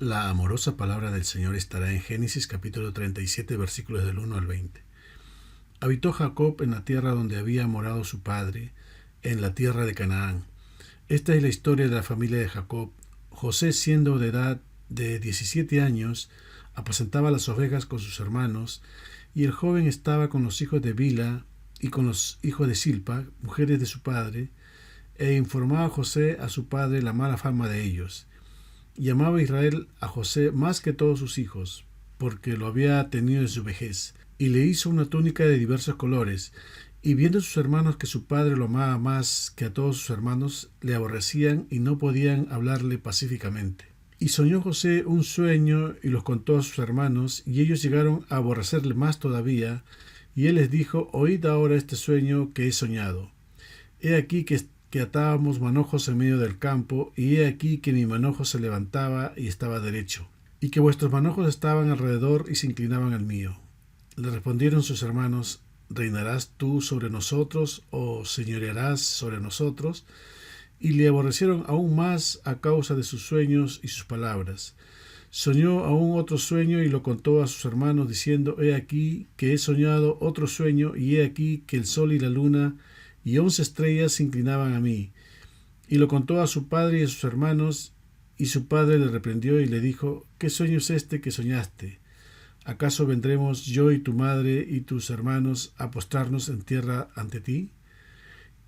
La amorosa palabra del Señor estará en Génesis capítulo 37 versículos del 1 al 20. Habitó Jacob en la tierra donde había morado su padre, en la tierra de Canaán. Esta es la historia de la familia de Jacob. José, siendo de edad de 17 años, apacentaba las ovejas con sus hermanos, y el joven estaba con los hijos de Bila y con los hijos de Silpa, mujeres de su padre, e informaba José a su padre la mala fama de ellos. Y amaba Israel a José más que todos sus hijos, porque lo había tenido en su vejez, y le hizo una túnica de diversos colores. Y viendo sus hermanos que su padre lo amaba más que a todos sus hermanos, le aborrecían y no podían hablarle pacíficamente. Y soñó José un sueño y los contó a sus hermanos, y ellos llegaron a aborrecerle más todavía, y él les dijo: Oíd ahora este sueño que he soñado. He aquí que atábamos manojos en medio del campo, y he aquí que mi manojo se levantaba y estaba derecho, y que vuestros manojos estaban alrededor y se inclinaban al mío. Le respondieron sus hermanos: ¿Reinarás tú sobre nosotros o señorearás sobre nosotros? Y le aborrecieron aún más a causa de sus sueños y sus palabras. Soñó aún otro sueño y lo contó a sus hermanos, diciendo: He aquí que he soñado otro sueño, y he aquí que el sol y la luna y 11 estrellas se inclinaban a mí. Y lo contó a su padre y a sus hermanos, y su padre le reprendió y le dijo: ¿Qué sueño es este que soñaste? ¿Acaso vendremos yo y tu madre y tus hermanos a postrarnos en tierra ante ti?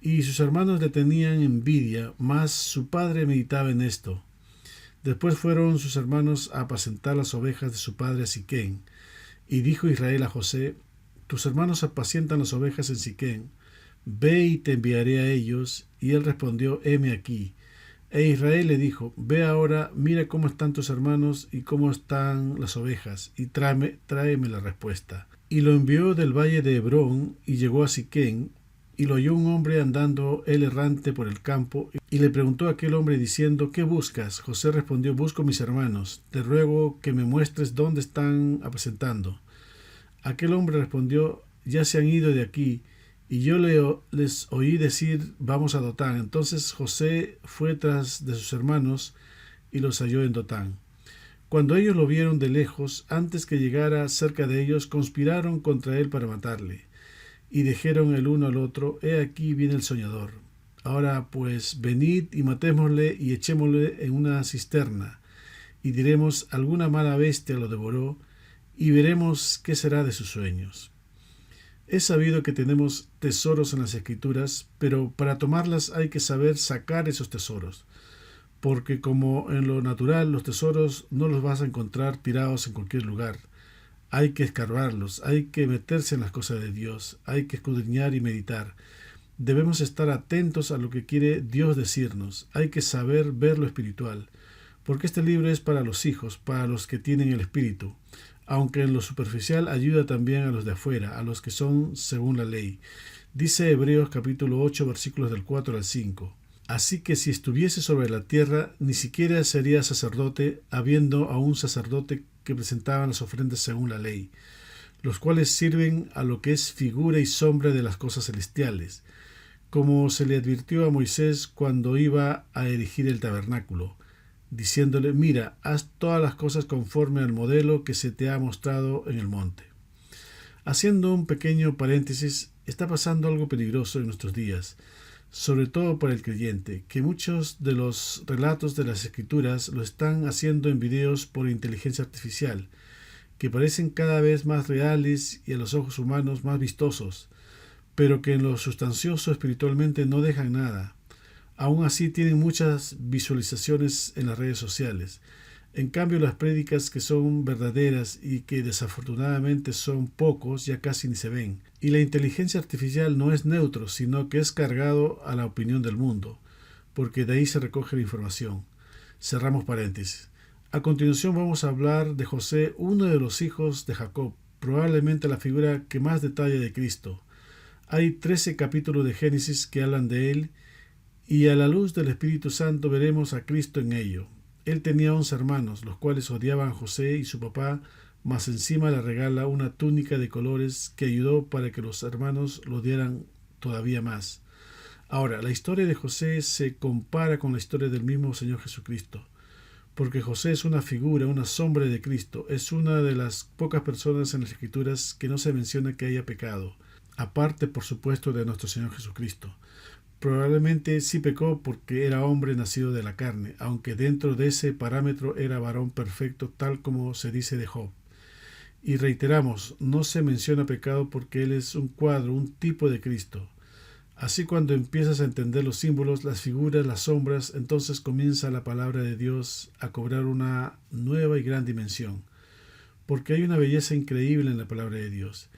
Y sus hermanos le tenían envidia, mas su padre meditaba en esto. Después fueron sus hermanos a apacentar las ovejas de su padre a Siquén. Y dijo Israel a José: Tus hermanos apacientan las ovejas en Siquén. Ve y te enviaré a ellos. Y él respondió: Heme aquí. E Israel le dijo: Ve ahora, mira cómo están tus hermanos y cómo están las ovejas, y tráeme la respuesta. Y lo envió del valle de Hebrón, y llegó a Siquén, y lo halló un hombre andando él errante por el campo, y le preguntó a aquel hombre diciendo: ¿Qué buscas? José respondió: Busco mis hermanos, te ruego que me muestres dónde están apacentando. Aquel hombre respondió: Ya se han ido de aquí, y yo les oí decir: Vamos a Dotán. Entonces José fue tras de sus hermanos y los halló en Dotán. Cuando ellos lo vieron de lejos, antes que llegara cerca de ellos, conspiraron contra él para matarle. Y dijeron el uno al otro: He aquí viene el soñador. Ahora pues venid y matémosle y echémosle en una cisterna, y diremos: alguna mala bestia lo devoró, y veremos qué será de sus sueños. Es sabido que tenemos tesoros en las Escrituras, pero para tomarlas hay que saber sacar esos tesoros, porque como en lo natural los tesoros no los vas a encontrar tirados en cualquier lugar. Hay que escarbarlos, hay que meterse en las cosas de Dios, hay que escudriñar y meditar. Debemos estar atentos a lo que quiere Dios decirnos, hay que saber ver lo espiritual, porque este libro es para los hijos, para los que tienen el Espíritu, aunque en lo superficial ayuda también a los de afuera, a los que son según la ley. Dice Hebreos capítulo 8 versículos del 4 al 5. Así que si estuviese sobre la tierra, ni siquiera sería sacerdote, habiendo aún sacerdote que presentaban las ofrendas según la ley, los cuales sirven a lo que es figura y sombra de las cosas celestiales, como se le advirtió a Moisés cuando iba a erigir el tabernáculo, diciéndole: Mira, haz todas las cosas conforme al modelo que se te ha mostrado en el monte. Haciendo un pequeño paréntesis, está pasando algo peligroso en nuestros días, sobre todo para el creyente, que muchos de los relatos de las Escrituras lo están haciendo en videos por inteligencia artificial, que parecen cada vez más reales y a los ojos humanos más vistosos, pero que en lo sustancioso espiritualmente no dejan nada. Aún así tienen muchas visualizaciones en las redes sociales. En cambio, las prédicas que son verdaderas y que desafortunadamente son pocos ya casi ni se ven. Y la inteligencia artificial no es neutro, sino que es cargado a la opinión del mundo, porque de ahí se recoge la información. Cerramos paréntesis. A continuación vamos a hablar de José, uno de los hijos de Jacob, probablemente la figura que más detalla de Cristo. Hay 13 capítulos de Génesis que hablan de él, y a la luz del Espíritu Santo veremos a Cristo en ello. Él tenía 11 hermanos, los cuales odiaban a José y su papá, mas encima le regala una túnica de colores que ayudó para que los hermanos lo odiaran todavía más. Ahora, la historia de José se compara con la historia del mismo Señor Jesucristo, porque José es una figura, una sombra de Cristo. Es una de las pocas personas en las Escrituras que no se menciona que haya pecado, aparte, por supuesto, de nuestro Señor Jesucristo. Probablemente sí pecó porque era hombre nacido de la carne, aunque dentro de ese parámetro era varón perfecto, tal como se dice de Job. Y reiteramos, no se menciona pecado porque él es un cuadro, un tipo de Cristo. Así, cuando empiezas a entender los símbolos, las figuras, las sombras, entonces comienza la palabra de Dios a cobrar una nueva y gran dimensión, porque hay una belleza increíble en la palabra de Dios,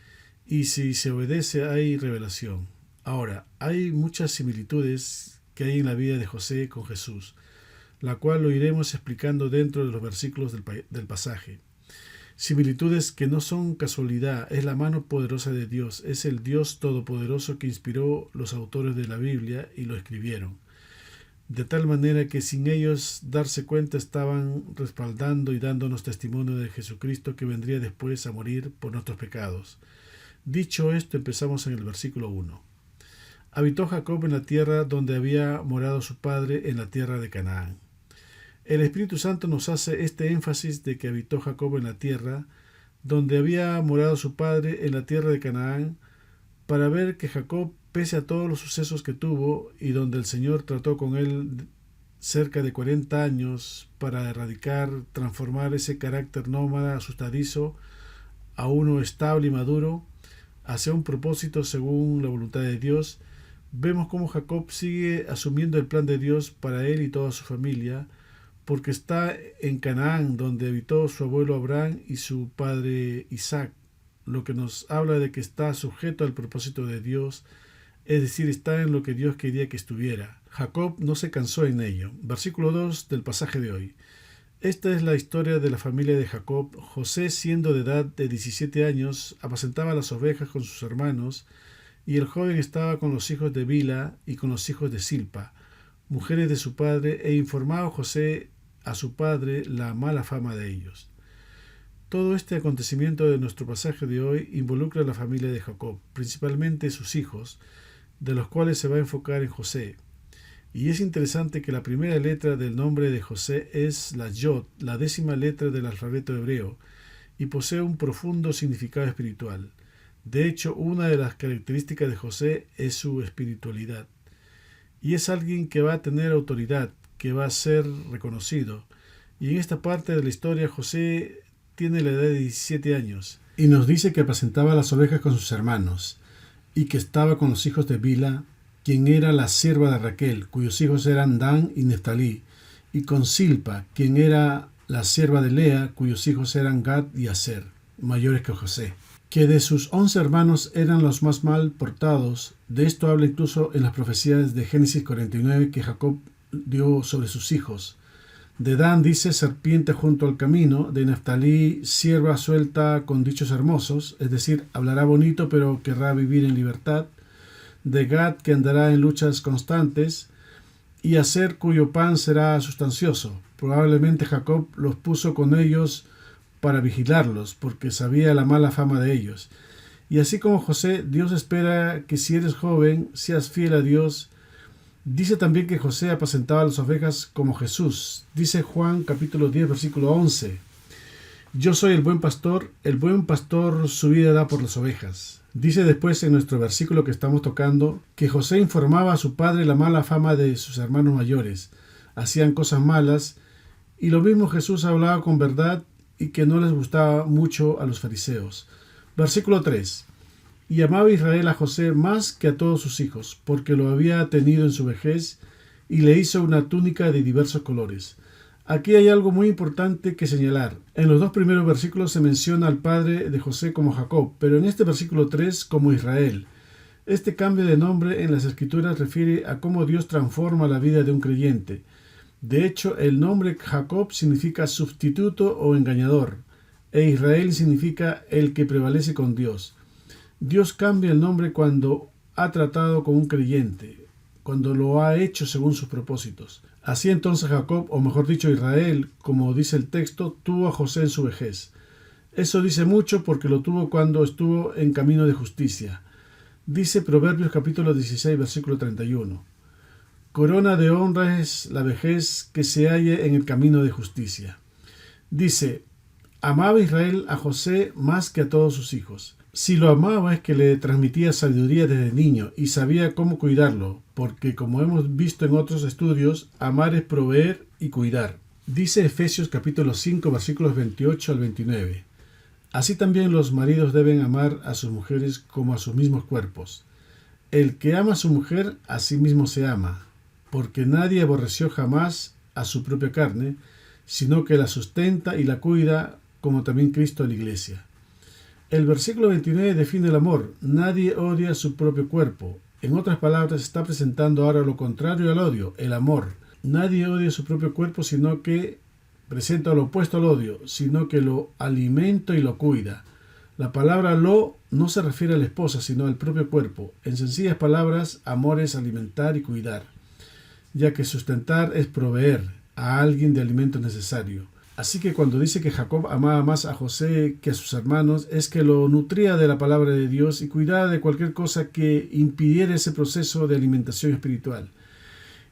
y si se obedece hay revelación. Ahora, hay muchas similitudes que hay en la vida de José con Jesús, la cual lo iremos explicando dentro de los versículos del pasaje. Similitudes que no son casualidad, es la mano poderosa de Dios, es el Dios todopoderoso que inspiró los autores de la Biblia y lo escribieron. De tal manera que sin ellos darse cuenta estaban respaldando y dándonos testimonio de Jesucristo que vendría después a morir por nuestros pecados. Dicho esto, empezamos en el versículo 1. Habitó Jacob en la tierra donde había morado su padre, en la tierra de Canaán. El Espíritu Santo nos hace este énfasis de que habitó Jacob en la tierra donde había morado su padre, en la tierra de Canaán, para ver que Jacob, pese a todos los sucesos que tuvo y donde el Señor trató con él cerca de 40 años para erradicar, transformar ese carácter nómada asustadizo a uno estable y maduro, hacia un propósito según la voluntad de Dios, vemos cómo Jacob sigue asumiendo el plan de Dios para él y toda su familia, porque está en Canaán, donde habitó su abuelo Abraham y su padre Isaac, lo que nos habla de que está sujeto al propósito de Dios, es decir, está en lo que Dios quería que estuviera. Jacob no se cansó en ello. Versículo 2 del pasaje de hoy. Esta es la historia de la familia de Jacob. José, siendo de edad de 17 años, apacentaba las ovejas con sus hermanos, y el joven estaba con los hijos de Bila y con los hijos de Silpa, mujeres de su padre, e informaba José a su padre la mala fama de ellos. Todo este acontecimiento de nuestro pasaje de hoy involucra a la familia de Jacob, principalmente sus hijos, de los cuales se va a enfocar en José. Y es interesante que la primera letra del nombre de José es la Yod, la 10ª letra del alfabeto hebreo, y posee un profundo significado espiritual. De hecho, una de las características de José es su espiritualidad. Y es alguien que va a tener autoridad, que va a ser reconocido. Y en esta parte de la historia José tiene la edad de 17 años. Y nos dice que apacentaba las ovejas con sus hermanos, y que estaba con los hijos de Bila, quien era la sierva de Raquel, cuyos hijos eran Dan y Neftalí, y con Silpa, quien era la sierva de Lea, cuyos hijos eran Gad y Aser, mayores que José. Que de sus 11 hermanos eran los más mal portados. De esto habla incluso en las profecías de Génesis 49 que Jacob dio sobre sus hijos. De Dan dice serpiente junto al camino, de Neftalí sierva suelta con dichos hermosos, es decir, hablará bonito pero querrá vivir en libertad, de Gad que andará en luchas constantes, y Aser cuyo pan será sustancioso. Probablemente Jacob los puso con ellos para vigilarlos, porque sabía la mala fama de ellos. Y así como José, Dios espera que si eres joven, seas fiel a Dios. Dice también que José apacentaba las ovejas como Jesús. Dice Juan capítulo 10, versículo 11. Yo soy el buen pastor su vida da por las ovejas. Dice después en nuestro versículo que estamos tocando, que José informaba a su padre la mala fama de sus hermanos mayores. Hacían cosas malas, y lo mismo Jesús hablaba con verdad y que no les gustaba mucho a los fariseos. Versículo 3. Y amaba Israel a José más que a todos sus hijos, porque lo había tenido en su vejez, y le hizo una túnica de diversos colores. Aquí hay algo muy importante que señalar. En los 2 primeros versículos se menciona al padre de José como Jacob, pero en este versículo 3 como Israel. Este cambio de nombre en las Escrituras refiere a cómo Dios transforma la vida de un creyente. De hecho, el nombre Jacob significa sustituto o engañador, e Israel significa el que prevalece con Dios. Dios cambia el nombre cuando ha tratado con un creyente, cuando lo ha hecho según sus propósitos. Así entonces Jacob, o mejor dicho Israel, como dice el texto, tuvo a José en su vejez. Eso dice mucho porque lo tuvo cuando estuvo en camino de justicia. Dice Proverbios capítulo 16, versículo 31. corona de honra es la vejez que se halle en el camino de justicia. Dice, amaba Israel a José más que a todos sus hijos. Si lo amaba es que le transmitía sabiduría desde niño y sabía cómo cuidarlo, porque como hemos visto en otros estudios, amar es proveer y cuidar. Dice Efesios capítulo 5 versículos 28 al 29. Así también los maridos deben amar a sus mujeres como a sus mismos cuerpos. El que ama a su mujer, a sí mismo se ama, porque nadie aborreció jamás a su propia carne, sino que la sustenta y la cuida, como también Cristo a la iglesia. El versículo 29 define el amor. Nadie odia su propio cuerpo. En otras palabras, está presentando ahora lo contrario al odio, el amor. Nadie odia su propio cuerpo, sino que presenta lo opuesto al odio, sino que lo alimenta y lo cuida. La palabra lo no se refiere a la esposa, sino al propio cuerpo. En sencillas palabras, amor es alimentar y cuidar, ya que sustentar es proveer a alguien de alimento necesario. Así que cuando dice que Jacob amaba más a José que a sus hermanos, es que lo nutría de la palabra de Dios y cuidaba de cualquier cosa que impidiera ese proceso de alimentación espiritual.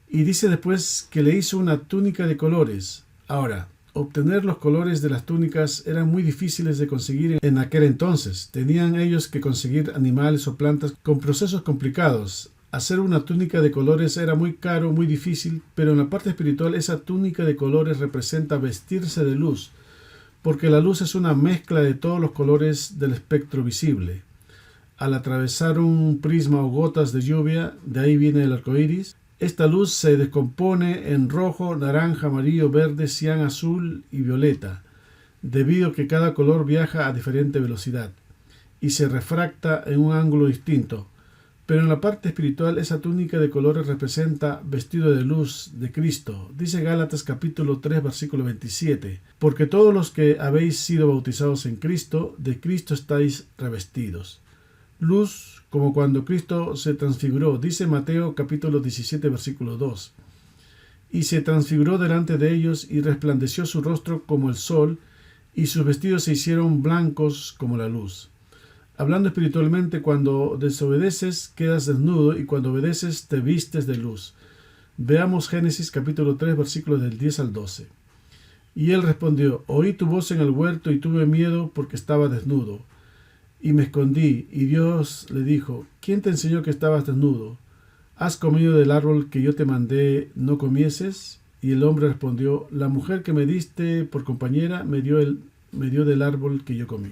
Y dice después que le hizo una túnica de colores. Ahora, obtener los colores de las túnicas eran muy difíciles de conseguir en aquel entonces. Tenían ellos que conseguir animales o plantas con procesos complicados. Hacer una túnica de colores era muy caro, muy difícil, pero en la parte espiritual esa túnica de colores representa vestirse de luz, porque la luz es una mezcla de todos los colores del espectro visible. Al atravesar un prisma o gotas de lluvia, de ahí viene el arco iris, esta luz se descompone en rojo, naranja, amarillo, verde, cian, azul y violeta, debido a que cada color viaja a diferente velocidad y se refracta en un ángulo distinto. Pero en la parte espiritual esa túnica de colores representa vestido de luz de Cristo. Dice Gálatas capítulo 3 versículo 27. Porque todos los que habéis sido bautizados en Cristo, de Cristo estáis revestidos. Luz como cuando Cristo se transfiguró. Dice Mateo capítulo 17 versículo 2. Y se transfiguró delante de ellos y resplandeció su rostro como el sol y sus vestidos se hicieron blancos como la luz. Hablando espiritualmente, cuando desobedeces quedas desnudo y cuando obedeces te vistes de luz. Veamos Génesis capítulo 3 versículos del 10 al 12. Y él respondió, oí tu voz en el huerto y tuve miedo porque estaba desnudo. Y me escondí, y Dios le dijo, ¿quién te enseñó que estabas desnudo? ¿Has comido del árbol que yo te mandé no comieses? Y el hombre respondió, la mujer que me diste por compañera me dio del árbol que yo comí.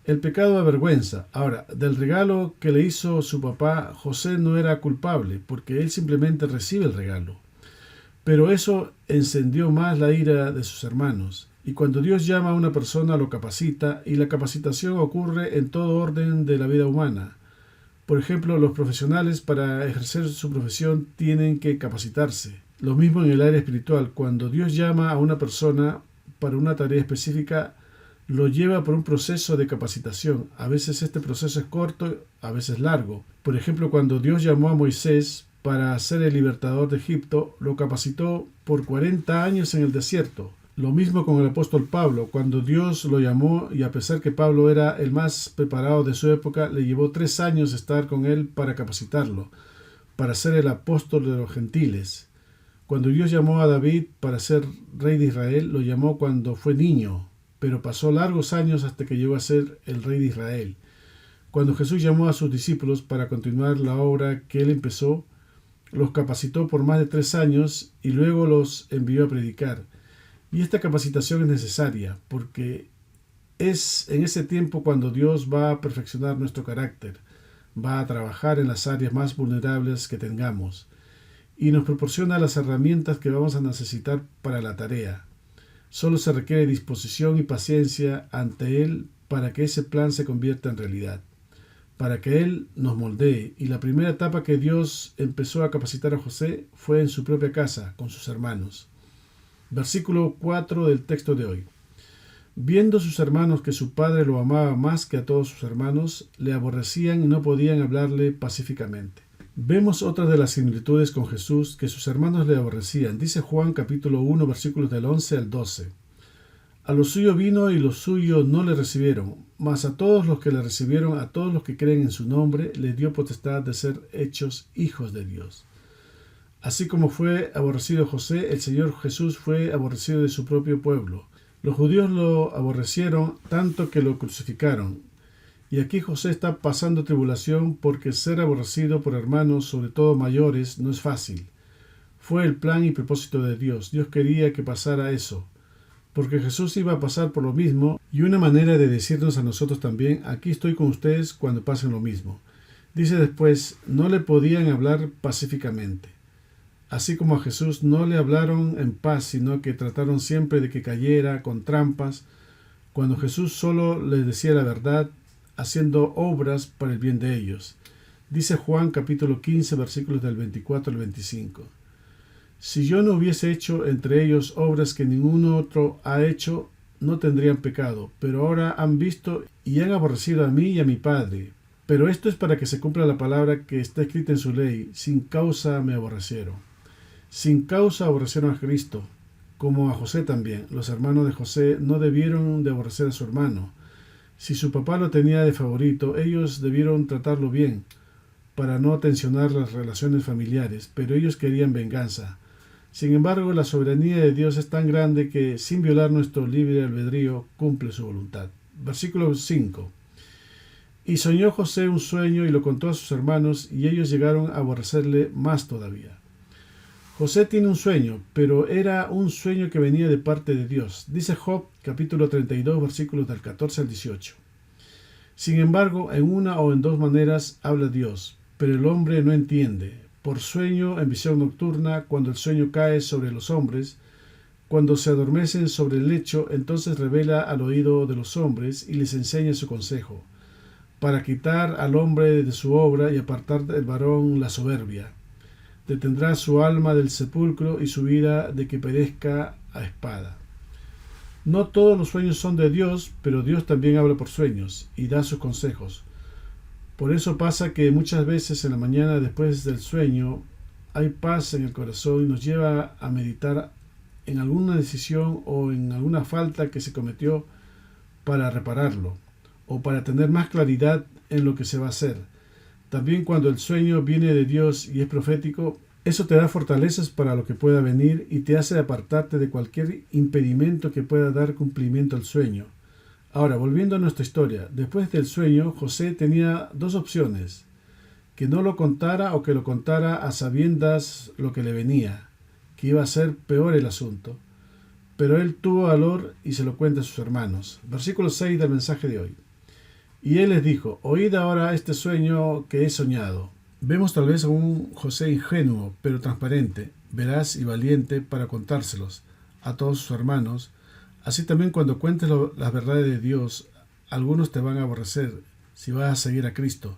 El pecado avergüenza. Ahora, del regalo que le hizo su papá, José no era culpable, porque él simplemente recibe el regalo. Pero eso encendió más la ira de sus hermanos. Y cuando Dios llama a una persona, lo capacita, y la capacitación ocurre en todo orden de la vida humana. Por ejemplo, los profesionales para ejercer su profesión tienen que capacitarse. Lo mismo en el área espiritual. Cuando Dios llama a una persona para una tarea específica, lo lleva por un proceso de capacitación. A veces este proceso es corto, a veces largo. Por ejemplo, cuando Dios llamó a Moisés para ser el libertador de Egipto, lo capacitó por 40 años en el desierto. Lo mismo con el apóstol Pablo. Cuando Dios lo llamó, y a pesar que Pablo era el más preparado de su época, le llevó 3 años estar con él para capacitarlo, para ser el apóstol de los gentiles. Cuando Dios llamó a David para ser rey de Israel, lo llamó cuando fue niño, pero pasó largos años hasta que llegó a ser el rey de Israel. Cuando Jesús llamó a sus discípulos para continuar la obra que él empezó, los capacitó por más de 3 años y luego los envió a predicar. Y esta capacitación es necesaria porque es en ese tiempo cuando Dios va a perfeccionar nuestro carácter, va a trabajar en las áreas más vulnerables que tengamos y nos proporciona las herramientas que vamos a necesitar para la tarea. Solo se requiere disposición y paciencia ante Él para que ese plan se convierta en realidad, para que Él nos moldee. Y la primera etapa que Dios empezó a capacitar a José fue en su propia casa, con sus hermanos. Versículo 4 del texto de hoy. Viendo sus hermanos que su padre lo amaba más que a todos sus hermanos, le aborrecían y no podían hablarle pacíficamente. Vemos otra de las similitudes con Jesús, que sus hermanos le aborrecían. Dice Juan capítulo 1 versículos del 11 al 12. A lo suyo vino y los suyos no le recibieron, mas a todos los que le recibieron, a todos los que creen en su nombre, le dio potestad de ser hechos hijos de Dios. Así como fue aborrecido José, el Señor Jesús fue aborrecido de su propio pueblo. Los judíos lo aborrecieron tanto que lo crucificaron. Y aquí José está pasando tribulación porque ser aborrecido por hermanos, sobre todo mayores, no es fácil. Fue el plan y propósito de Dios. Dios quería que pasara eso, porque Jesús iba a pasar por lo mismo, y una manera de decirnos a nosotros también: aquí estoy con ustedes cuando pasen lo mismo. Dice después: no le podían hablar pacíficamente. Así como a Jesús no le hablaron en paz, sino que trataron siempre de que cayera con trampas, cuando Jesús solo les decía la verdad, haciendo obras para el bien de ellos. Dice Juan capítulo 15, versículos del 24 al 25. Si yo no hubiese hecho entre ellos obras que ningún otro ha hecho, no tendrían pecado, pero ahora han visto y han aborrecido a mí y a mi Padre. Pero esto es para que se cumpla la palabra que está escrita en su ley: sin causa me aborrecieron. Sin causa aborrecieron a Cristo, como a José también. Los hermanos de José no debieron de aborrecer a su hermano. Si su papá lo tenía de favorito, ellos debieron tratarlo bien, para no tensionar las relaciones familiares, pero ellos querían venganza. Sin embargo, la soberanía de Dios es tan grande que, sin violar nuestro libre albedrío, cumple su voluntad. Versículo 5. Y soñó José un sueño y lo contó a sus hermanos, y ellos llegaron a aborrecerle más todavía. José tiene un sueño, pero era un sueño que venía de parte de Dios. Dice Job, capítulo 32, versículos del 14 al 18. Sin embargo, en una o en dos maneras habla Dios, pero el hombre no entiende. Por sueño, en visión nocturna, cuando el sueño cae sobre los hombres, cuando se adormecen sobre el lecho, entonces revela al oído de los hombres y les enseña su consejo, para quitar al hombre de su obra y apartar del varón la soberbia. Detendrá su alma del sepulcro y su vida de que perezca a espada. No todos los sueños son de Dios, pero Dios también habla por sueños y da sus consejos. Por eso pasa que muchas veces en la mañana después del sueño hay paz en el corazón y nos lleva a meditar en alguna decisión o en alguna falta que se cometió para repararlo o para tener más claridad en lo que se va a hacer. También cuando el sueño viene de Dios y es profético, eso te da fortalezas para lo que pueda venir y te hace apartarte de cualquier impedimento que pueda dar cumplimiento al sueño. Ahora, volviendo a nuestra historia, después del sueño, José tenía dos opciones: que no lo contara o que lo contara a sabiendas lo que le venía, que iba a ser peor el asunto. Pero él tuvo valor y se lo cuenta a sus hermanos. Versículo 6 del mensaje de hoy. Y él les dijo: oíd ahora este sueño que he soñado. Vemos tal vez a un José ingenuo, pero transparente, veraz y valiente para contárselos a todos sus hermanos. Así también cuando cuentes las verdades de Dios, algunos te van a aborrecer si vas a seguir a Cristo.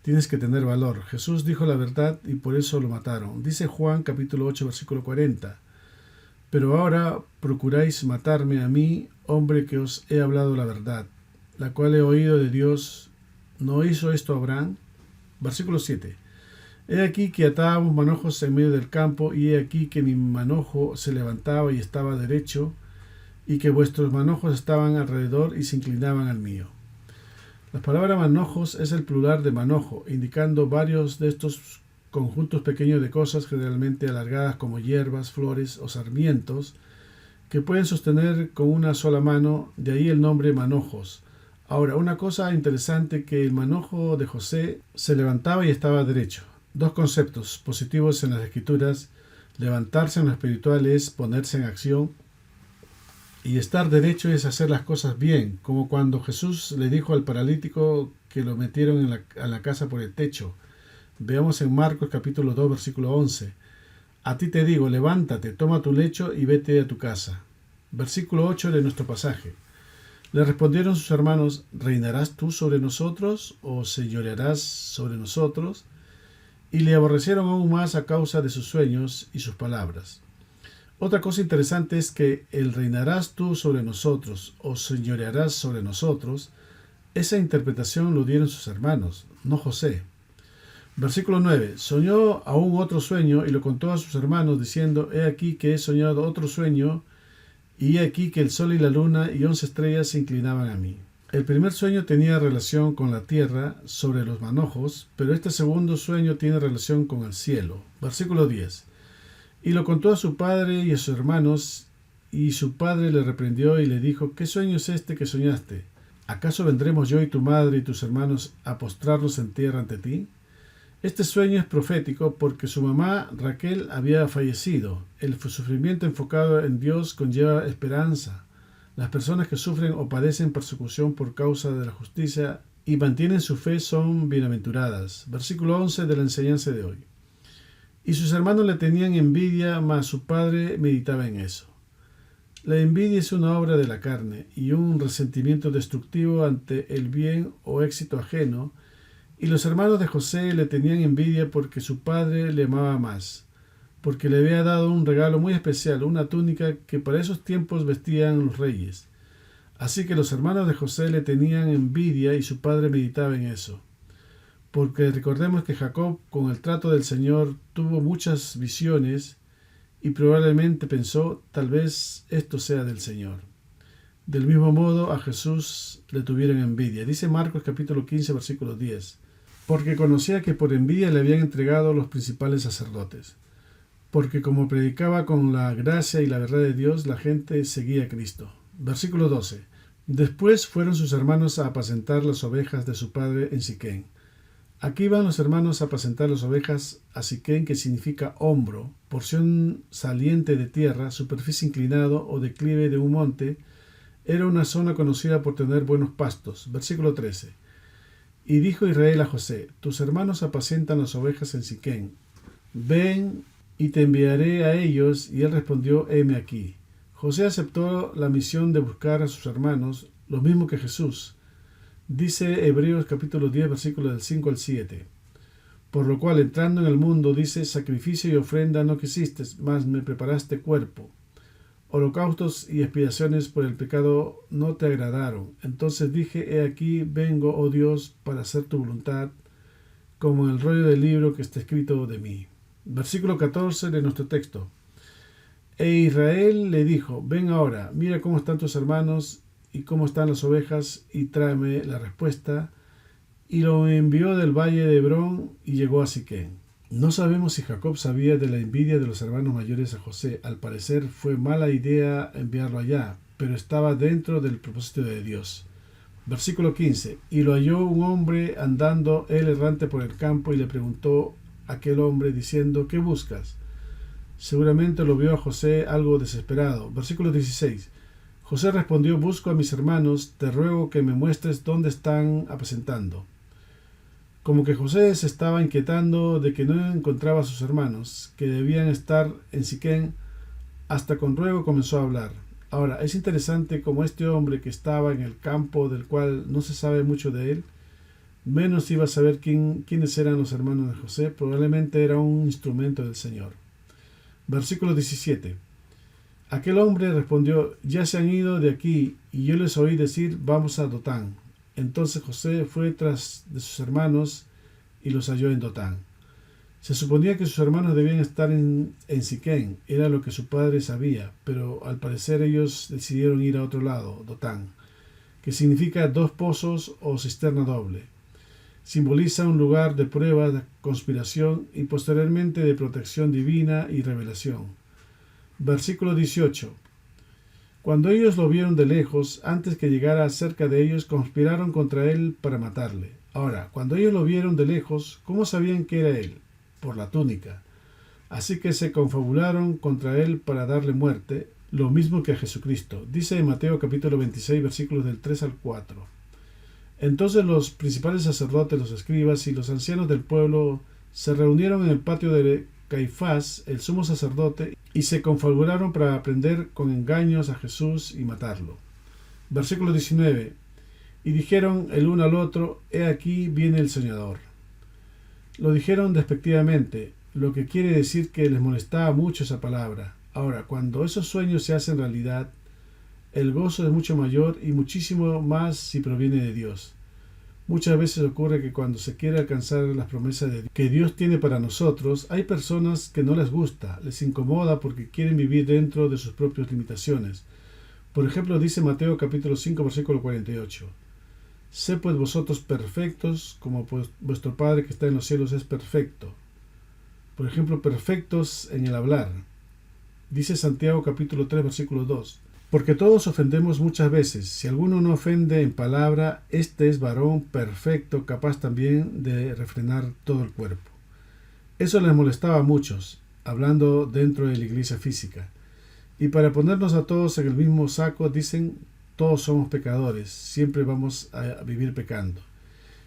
Tienes que tener valor. Jesús dijo la verdad y por eso lo mataron. Dice Juan capítulo 8 versículo 40. Pero ahora procuráis matarme a mí, hombre que os he hablado la verdad, la cual he oído de Dios. ¿No hizo esto Abraham? Versículo 7. He aquí que atábamos manojos en medio del campo, y he aquí que mi manojo se levantaba y estaba derecho, y que vuestros manojos estaban alrededor y se inclinaban al mío. La palabra manojos es el plural de manojo, indicando varios de estos conjuntos pequeños de cosas generalmente alargadas como hierbas, flores o sarmientos, que pueden sostener con una sola mano, de ahí el nombre manojos. Ahora, una cosa interesante, que el manojo de José se levantaba y estaba derecho. Dos conceptos positivos en las Escrituras: levantarse en lo espiritual es ponerse en acción, y estar derecho es hacer las cosas bien, como cuando Jesús le dijo al paralítico que lo metieron a la casa por el techo. Veamos en Marcos capítulo 2 versículo 11. A ti te digo, levántate, toma tu lecho y vete a tu casa. Versículo 8 de nuestro pasaje. Le respondieron sus hermanos: ¿reinarás tú sobre nosotros o señorearás sobre nosotros? Y le aborrecieron aún más a causa de sus sueños y sus palabras. Otra cosa interesante es que el reinarás tú sobre nosotros o señorearás sobre nosotros, esa interpretación lo dieron sus hermanos, no José. Versículo 9. Soñó aún otro sueño y lo contó a sus hermanos, diciendo: he aquí que he soñado otro sueño, y he aquí que el sol y la luna y 11 estrellas se inclinaban a mí. El primer sueño tenía relación con la tierra sobre los manojos, pero este segundo sueño tiene relación con el cielo. Versículo 10. Y lo contó a su padre y a sus hermanos, y su padre le reprendió y le dijo: ¿Qué sueño es este que soñaste? ¿Acaso vendremos yo y tu madre y tus hermanos a postrarnos en tierra ante ti? Este sueño es profético porque su mamá Raquel había fallecido. El sufrimiento enfocado en Dios conlleva esperanza. Las personas que sufren o padecen persecución por causa de la justicia y mantienen su fe son bienaventuradas. Versículo 11 de la enseñanza de hoy. Y sus hermanos le tenían envidia, mas su padre meditaba en eso. La envidia es una obra de la carne y un resentimiento destructivo ante el bien o éxito ajeno, y los hermanos de José le tenían envidia porque su padre le amaba más, porque le había dado un regalo muy especial, una túnica que para esos tiempos vestían los reyes. Así que los hermanos de José le tenían envidia y su padre meditaba en eso. Porque recordemos que Jacob, con el trato del Señor, tuvo muchas visiones y probablemente pensó: tal vez esto sea del Señor. Del mismo modo a Jesús le tuvieron envidia. Dice Marcos capítulo 15 versículo 10. Porque conocía que por envidia le habían entregado los principales sacerdotes. Porque como predicaba con la gracia y la verdad de Dios, la gente seguía a Cristo. Versículo 12. Después fueron sus hermanos a apacentar las ovejas de su padre en Siquén. Aquí van los hermanos a apacentar las ovejas a Siquén, que significa hombro, porción saliente de tierra, superficie inclinado o declive de un monte. Era una zona conocida por tener buenos pastos. Versículo 13. Y dijo Israel a José: tus hermanos apacentan las ovejas en Siquén. Ven y te enviaré a ellos. Y él respondió: heme aquí. José aceptó la misión de buscar a sus hermanos, lo mismo que Jesús. Dice Hebreos capítulo 10 versículos del 5 al 7. Por lo cual, entrando en el mundo, dice: sacrificio y ofrenda no quisiste, mas me preparaste cuerpo. Holocaustos y expiaciones por el pecado no te agradaron. Entonces dije: he aquí vengo, oh Dios, para hacer tu voluntad, como en el rollo del libro que está escrito de mí. Versículo 14 de nuestro texto. E Israel le dijo: ven ahora, mira cómo están tus hermanos y cómo están las ovejas, y tráeme la respuesta. Y lo envió del valle de Hebrón y llegó a Siquén. No sabemos si Jacob sabía de la envidia de los hermanos mayores a José. Al parecer fue mala idea enviarlo allá, pero estaba dentro del propósito de Dios. Versículo 15. Y lo halló un hombre andando él errante por el campo, y le preguntó a aquel hombre diciendo: ¿qué buscas? Seguramente lo vio a José algo desesperado. Versículo 16. José respondió: busco a mis hermanos, te ruego que me muestres dónde están apacentando. Como que José se estaba inquietando de que no encontraba a sus hermanos, que debían estar en Siquén, hasta con ruego comenzó a hablar. Ahora, es interesante cómo este hombre que estaba en el campo, del cual no se sabe mucho de él, menos iba a saber quiénes eran los hermanos de José. Probablemente era un instrumento del Señor. Versículo 17. Aquel hombre respondió: ya se han ido de aquí, y yo les oí decir: vamos a Dotán. Entonces José fue tras de sus hermanos y los halló en Dotán. Se suponía que sus hermanos debían estar en Siquén, era lo que su padre sabía, pero al parecer ellos decidieron ir a otro lado, Dotán, que significa dos pozos o cisterna doble. Simboliza un lugar de prueba, de conspiración y posteriormente de protección divina y revelación. Versículo 18. Cuando ellos lo vieron de lejos, antes que llegara cerca de ellos, conspiraron contra él para matarle. Ahora, cuando ellos lo vieron de lejos, ¿cómo sabían que era él? Por la túnica. Así que se confabularon contra él para darle muerte, lo mismo que a Jesucristo. Dice en Mateo capítulo 26, versículos del 3 al 4. Entonces los principales sacerdotes, los escribas y los ancianos del pueblo se reunieron en el patio de Caifás, el sumo sacerdote, y se confabularon para prender con engaños a Jesús y matarlo. Versículo 19. Y dijeron el uno al otro: he aquí viene el soñador. Lo dijeron despectivamente, lo que quiere decir que les molestaba mucho esa palabra. Ahora, cuando esos sueños se hacen realidad, el gozo es mucho mayor y muchísimo más si proviene de Dios. Muchas veces ocurre que cuando se quiere alcanzar las promesas que Dios tiene para nosotros, hay personas que no les gusta, les incomoda porque quieren vivir dentro de sus propias limitaciones. Por ejemplo, dice Mateo capítulo 5, versículo 48. Sé pues vosotros perfectos, como pues vuestro Padre que está en los cielos es perfecto. Por ejemplo, perfectos en el hablar. Dice Santiago capítulo 3 versículo 2. Porque todos ofendemos muchas veces. Si alguno no ofende en palabra, este es varón perfecto, capaz también de refrenar todo el cuerpo. Eso les molestaba a muchos, hablando dentro de la iglesia física. Y para ponernos a todos en el mismo saco, dicen, todos somos pecadores, siempre vamos a vivir pecando.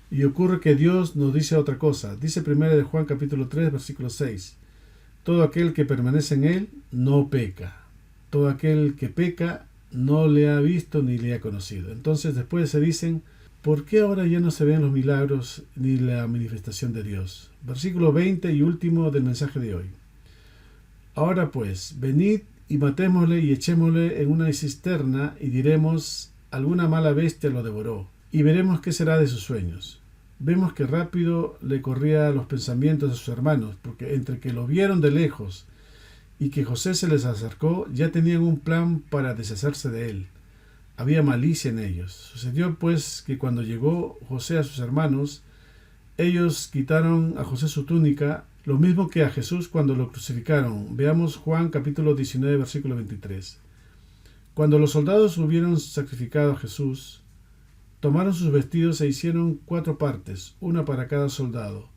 Y ocurre que Dios nos dice otra cosa. Dice 1 de Juan capítulo 3 versículo 6. Todo aquel que permanece en él no peca. Todo aquel que peca no le ha visto ni le ha conocido. Entonces después se dicen, ¿por qué ahora ya no se ven los milagros ni la manifestación de Dios? Versículo 20 y último del mensaje de hoy. Ahora pues, venid y matémosle y echémosle en una cisterna y diremos, alguna mala bestia lo devoró, y veremos qué será de sus sueños. Vemos que rápido le corría los pensamientos de sus hermanos, porque entre que lo vieron de lejos y que José se les acercó, ya tenían un plan para deshacerse de él. Había malicia en ellos. Sucedió pues que cuando llegó José a sus hermanos, ellos quitaron a José su túnica, lo mismo que a Jesús cuando lo crucificaron. Veamos Juan capítulo 19 versículo 23. Cuando los soldados hubieron sacrificado a Jesús, tomaron sus vestidos e hicieron 4 partes, una para cada soldado.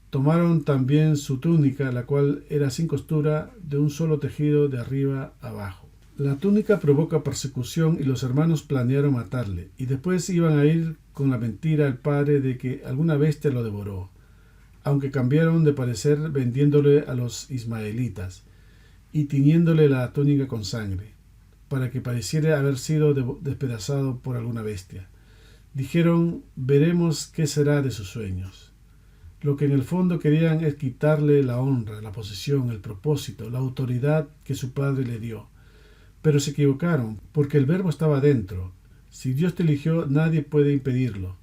Tomaron también su túnica, la cual era sin costura, de un solo tejido de arriba abajo. La túnica provoca persecución y los hermanos planearon matarle, y después iban a ir con la mentira al padre de que alguna bestia lo devoró, aunque cambiaron de parecer vendiéndole a los ismaelitas y tiñéndole la túnica con sangre, para que pareciera haber sido despedazado por alguna bestia. Dijeron, veremos qué será de sus sueños. Lo que en el fondo querían es quitarle la honra, la posesión, el propósito, la autoridad que su padre le dio. Pero se equivocaron, porque el verbo estaba dentro. Si Dios te eligió, nadie puede impedirlo.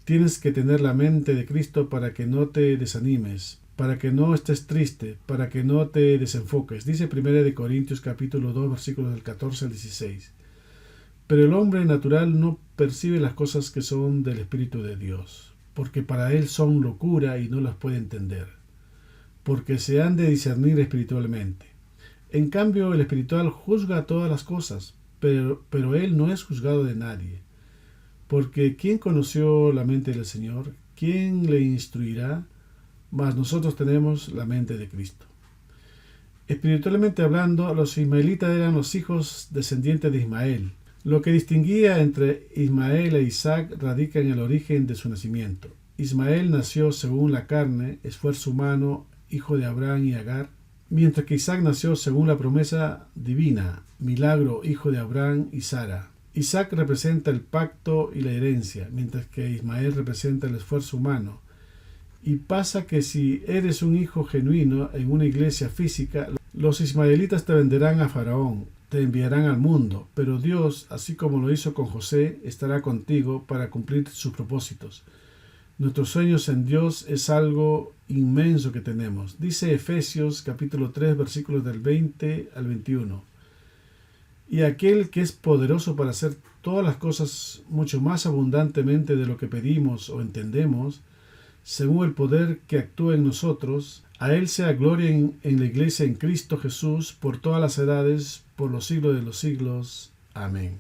Tienes que tener la mente de Cristo para que no te desanimes, para que no estés triste, para que no te desenfoques. Dice 1 Corintios capítulo 2 versículos del 14 al 16. Pero el hombre natural no percibe las cosas que son del Espíritu de Dios, porque para él son locura y no las puede entender, porque se han de discernir espiritualmente. En cambio, el espiritual juzga todas las cosas, pero él no es juzgado de nadie. Porque ¿quién conoció la mente del Señor? ¿Quién le instruirá? Mas nosotros tenemos la mente de Cristo. Espiritualmente hablando, los ismaelitas eran los hijos descendientes de Ismael. Lo que distinguía entre Ismael e Isaac radica en el origen de su nacimiento. Ismael nació según la carne, esfuerzo humano, hijo de Abraham y Agar, mientras que Isaac nació según la promesa divina, milagro, hijo de Abraham y Sara. Isaac representa el pacto y la herencia, mientras que Ismael representa el esfuerzo humano. Y pasa que si eres un hijo genuino en una iglesia física, los ismaelitas te venderán a Faraón, te enviarán al mundo, pero Dios, así como lo hizo con José, estará contigo para cumplir sus propósitos. Nuestros sueños en Dios es algo inmenso que tenemos. Dice Efesios capítulo 3 versículos del 20 al 21. Y aquel que es poderoso para hacer todas las cosas mucho más abundantemente de lo que pedimos o entendemos, según el poder que actúa en nosotros, a él sea gloria en la iglesia en Cristo Jesús por todas las edades, por los siglos de los siglos. Amén.